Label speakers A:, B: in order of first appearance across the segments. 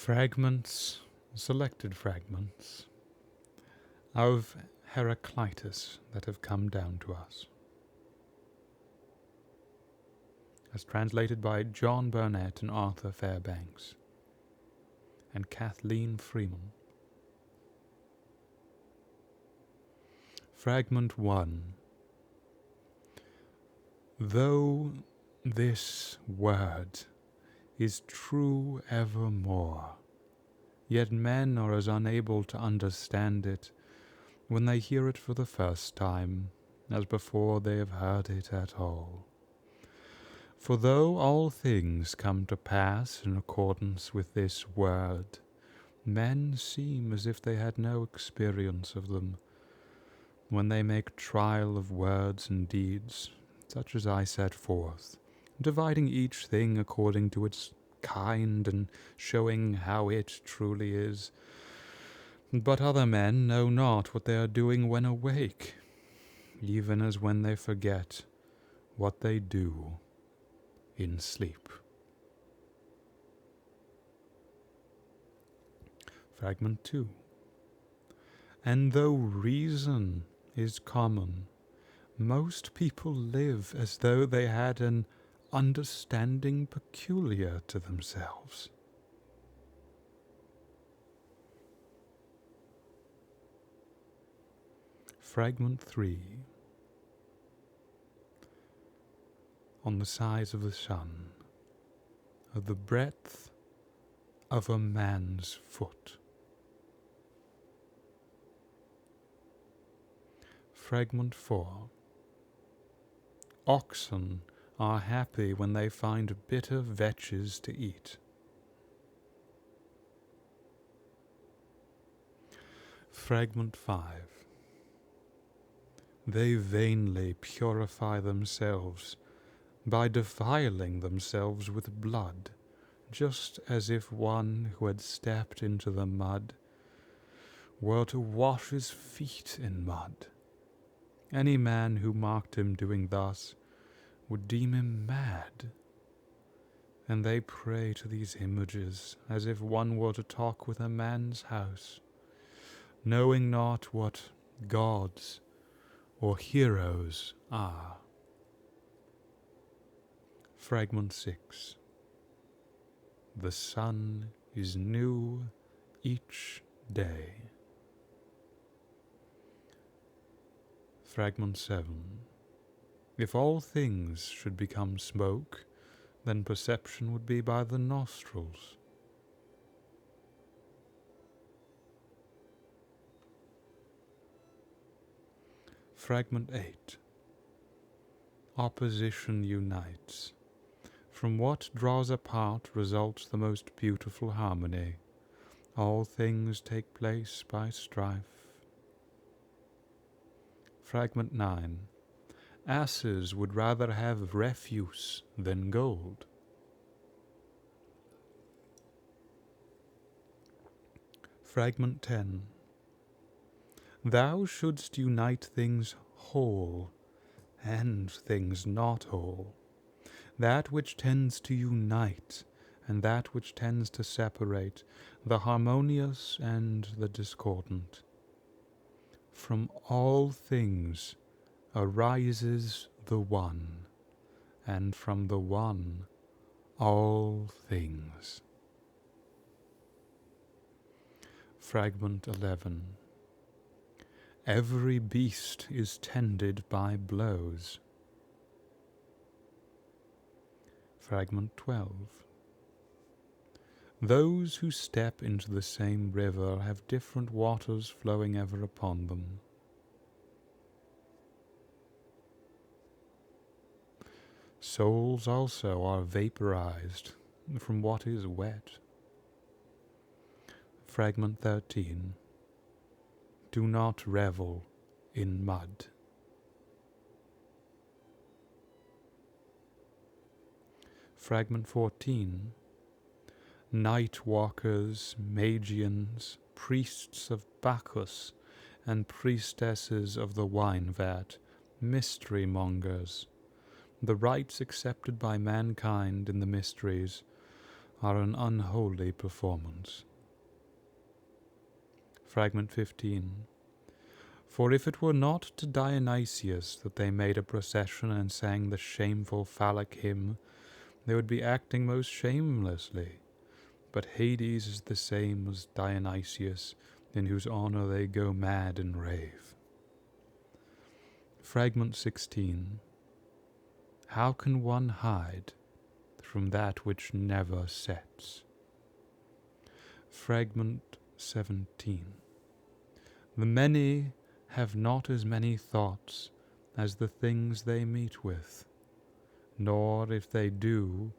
A: Fragments, selected fragments, of Heraclitus that have come down to us, as translated by John Burnett and Arthur Fairbanks and Kathleen Freeman. Fragment 1. Though this word is true evermore, yet men are as unable to understand it when they hear it for the first time as before they have heard it at all. For though all things come to pass in accordance with this word, men seem as if they had no experience of them, when they make trial of words and deeds, such as I set forth, dividing each thing according to its kind and showing how it truly is. But other men know not what they are doing when awake, even as when they forget what they do in sleep. Fragment 2. And though reason is common, most people live as though they had an understanding peculiar to themselves. Fragment 3. On the size of the sun, of the breadth of a man's foot. Fragment 4. Oxen are happy when they find bitter vetches to eat. Fragment 5. They vainly purify themselves by defiling themselves with blood, just as if one who had stepped into the mud were to wash his feet in mud. Any man who marked him doing thus would deem him mad. And they pray to these images as if one were to talk with a man's house, knowing not what gods or heroes are. Fragment 6. The sun is new each day. Fragment 7. If all things should become smoke, then perception would be by the nostrils. Fragment 8. Opposition unites. From what draws apart results the most beautiful harmony. All things take place by strife. Fragment 9. Asses would rather have refuse than gold. Fragment 10. Thou shouldst unite things whole, and things not whole. That which tends to unite, and that which tends to separate, the harmonious and the discordant. From all things arises the one, and from the one all things. Fragment 11. Every beast is tended by blows. Fragment 12. Those who step into the same river have different waters flowing ever upon them. Souls also are vaporized from what is wet. Fragment 13. Do not revel in mud. Fragment 14. Night walkers, Magians, priests of Bacchus, and priestesses of the wine vat, mystery mongers, the rites accepted by mankind in the mysteries, are an unholy performance. Fragment 15. For if it were not to Dionysius that they made a procession and sang the shameful phallic hymn, they would be acting most shamelessly. But Hades is the same as Dionysius, in whose honor they go mad and rave. Fragment 16. How can one hide from that which never sets? Fragment 17. The many have not as many thoughts as the things they meet with, nor, if they do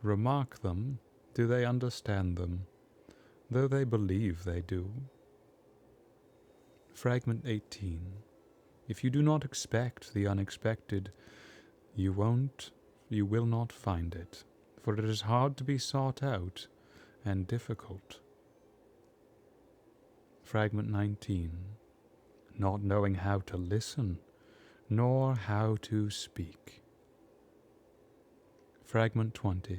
A: remark them, do they understand them, though they believe they do. Fragment 18. If you do not expect the unexpected, you will not find it, for it is hard to be sought out and difficult. Fragment 19. Not knowing how to listen, nor how to speak. Fragment 20.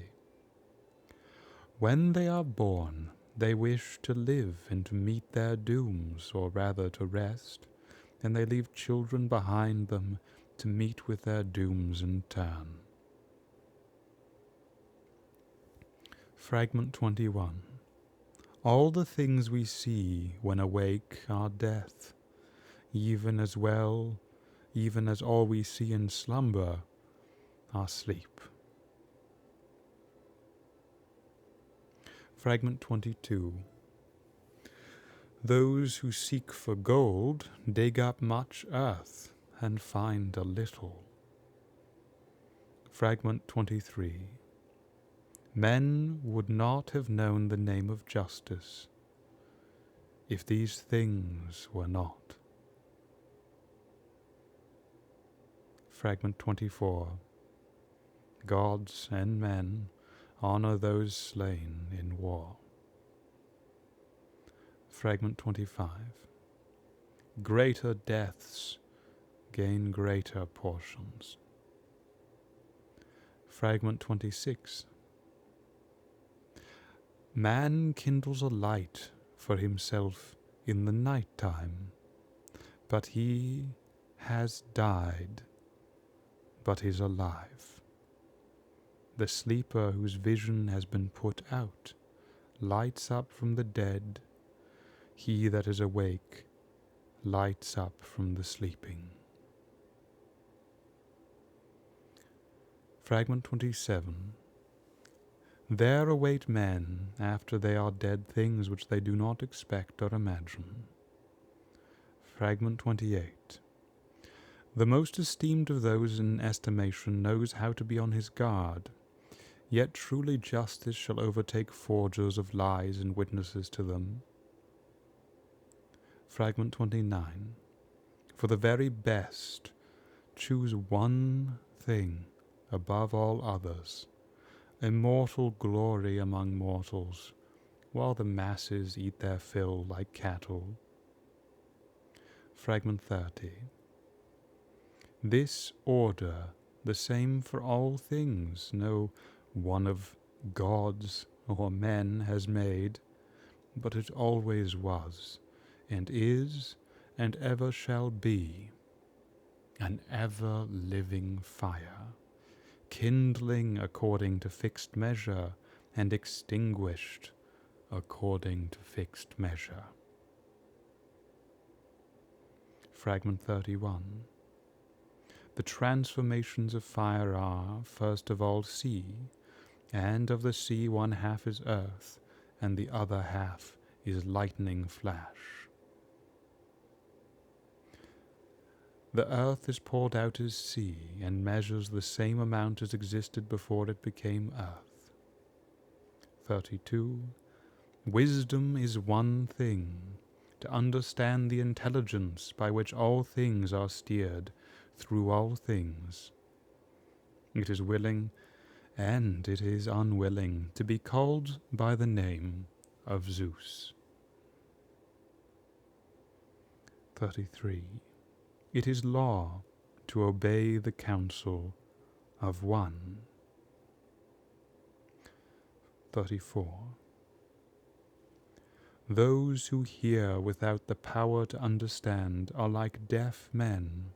A: When they are born, they wish to live and to meet their dooms, or rather to rest, and they leave children behind them to meet with their dooms in turn. Fragment 21. All the things we see when awake are death, even as all we see in slumber are sleep. Fragment 22. Those who seek for gold dig up much earth and find a little. Fragment 23. Men would not have known the name of justice if these things were not. Fragment 24. Gods and men honor those slain in war. Fragment 25. Greater deaths gain greater portions. Fragment 26. Man kindles a light for himself in the night time, but he has died, but is alive. The sleeper whose vision has been put out lights up from the dead. He that is awake lights up from the sleeping. Fragment 27. There await men after they are dead things which they do not expect or imagine. Fragment 28. The most esteemed of those in estimation knows how to be on his guard, yet truly justice shall overtake forgers of lies and witnesses to them. Fragment 29. For the very best, choose one thing above all others, immortal glory among mortals, while the masses eat their fill like cattle. Fragment 30. This order, the same for all things, no one of gods or men has made, but it always was, and is, and ever shall be, an ever-living fire, kindling according to fixed measure, and extinguished according to fixed measure. Fragment 31. The transformations of fire are, first of all, sea, and of the sea one half is earth, and the other half is lightning flash. The earth is poured out as sea, and measures the same amount as existed before it became earth. 32. Wisdom is one thing, to understand the intelligence by which all things are steered through all things. It is willing, and it is unwilling, to be called by the name of Zeus. 33. It is law to obey the counsel of one. 34. Those who hear without the power to understand are like deaf men.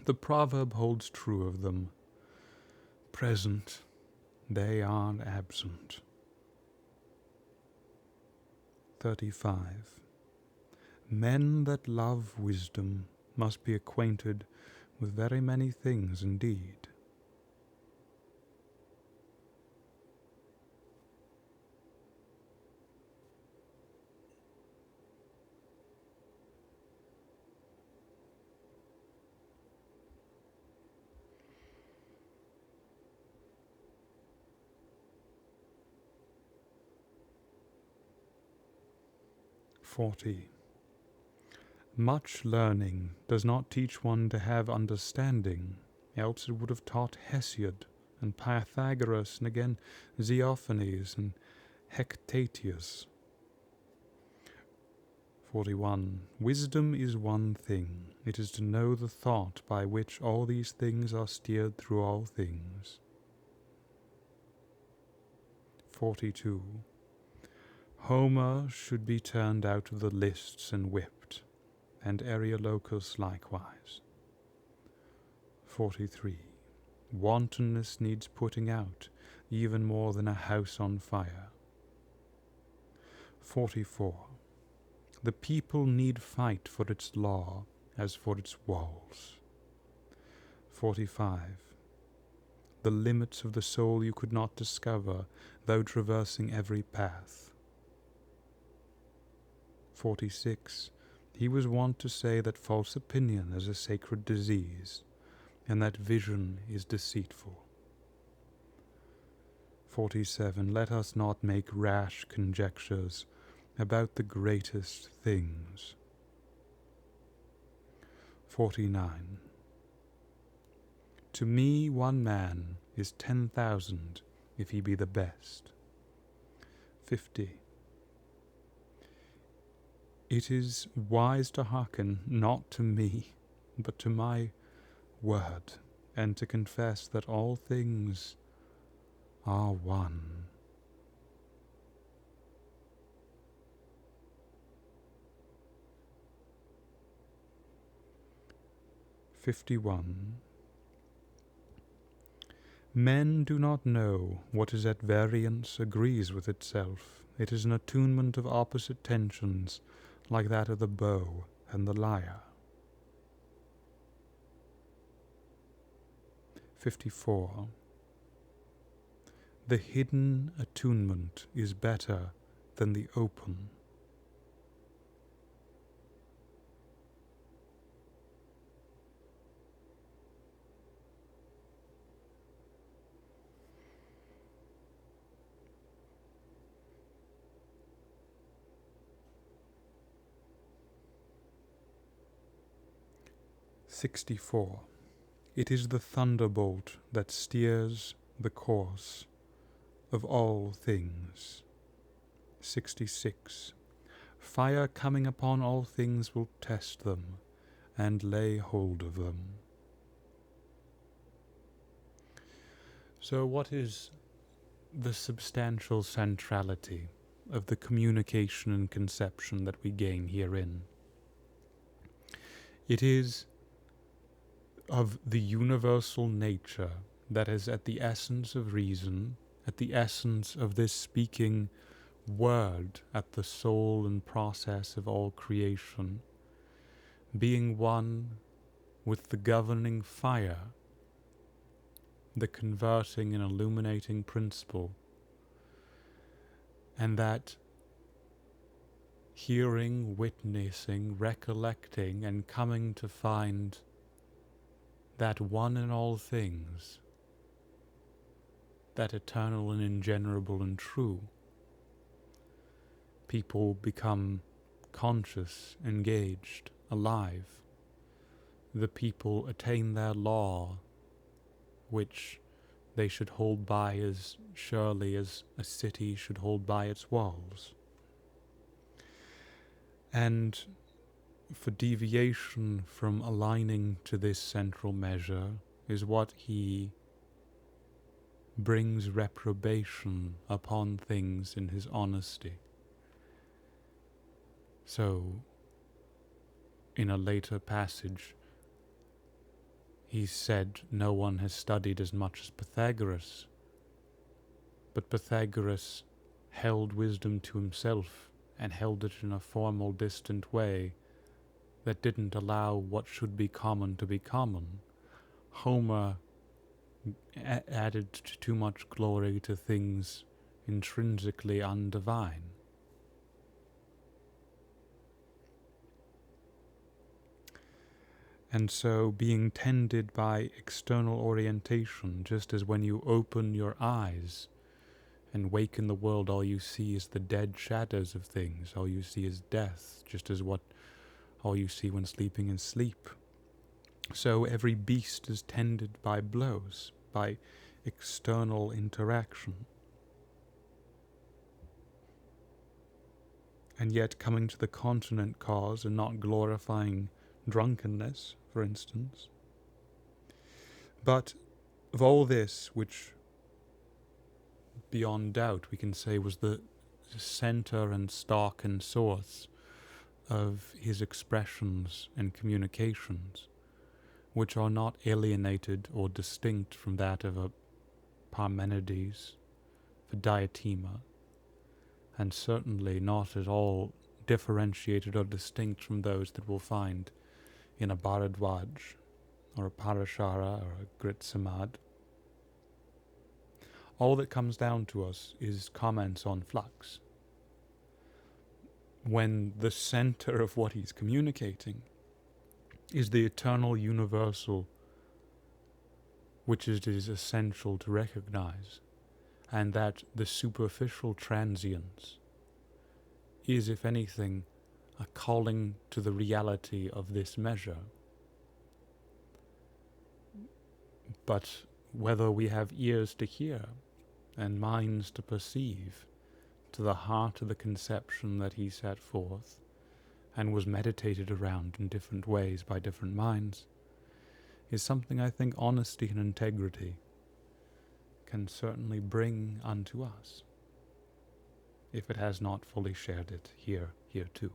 A: The proverb holds true of them. Present, they are absent. 35. Men that love wisdom must be acquainted with very many things indeed. 40. Much learning does not teach one to have understanding, else it would have taught Hesiod and Pythagoras and again Xenophanes and Hectatius. 41. Wisdom is one thing. It is to know the thought by which all these things are steered through all things. 42. Homer should be turned out of the lists and whipped, and Areolocus likewise. 43. Wantonness needs putting out, even more than a house on fire. 44. The people need fight for its law as for its walls. 45. The limits of the soul you could not discover, though traversing every path. 46. He was wont to say that false opinion is a sacred disease, and that vision is deceitful. 47. Let us not make rash conjectures about the greatest things. 49. To me 1 man is 10,000 if he be the best. 50. It is wise to hearken not to me, but to my word, and to confess that all things are one. 51. Men do not know what is at variance agrees with itself. It is an attunement of opposite tensions, like that of the bow and the lyre. 54. The hidden attunement is better than the open. 64. It is the thunderbolt that steers the course of all things. 66. Fire coming upon all things will test them and lay hold of them. So what is the substantial centrality of the communication and conception that we gain herein? It is of the universal nature that is at the essence of reason, at the essence of this speaking word, at the soul and process of all creation, being one with the governing fire, the converting and illuminating principle, and that hearing, witnessing, recollecting, and coming to find that one in all things, that eternal and ingenerable and true, people become conscious, engaged, alive. The people attain their law, which they should hold by as surely as a city should hold by its walls. And for deviation from aligning to this central measure is what he brings reprobation upon things in his honesty. So, in a later passage, he said no one has studied as much as Pythagoras, but Pythagoras held wisdom to himself and held it in a formal, distant way that didn't allow what should be common to be common. Homer added too much glory to things intrinsically undivine. And so being tended by external orientation, just as when you open your eyes and wake in the world, all you see is the dead shadows of things, all you see is death, just as all you see when sleeping is sleep. So every beast is tended by blows, by external interaction. And yet coming to the continent cause and not glorifying drunkenness, for instance. But of all this, which beyond doubt we can say was the center and stock and source of his expressions and communications, which are not alienated or distinct from that of a Parmenides, a Diotima, and certainly not at all differentiated or distinct from those that we'll find in a Bharadwaj, or a Parashara, or a Gritsamad. All that comes down to us is comments on flux, when the center of what he's communicating is the eternal universal, which it is essential to recognize, and that the superficial transience is, if anything, a calling to the reality of this measure. But whether we have ears to hear and minds to perceive, to the heart of the conception that he set forth and was meditated around in different ways by different minds, is something I think honesty and integrity can certainly bring unto us, if it has not fully shared it here too.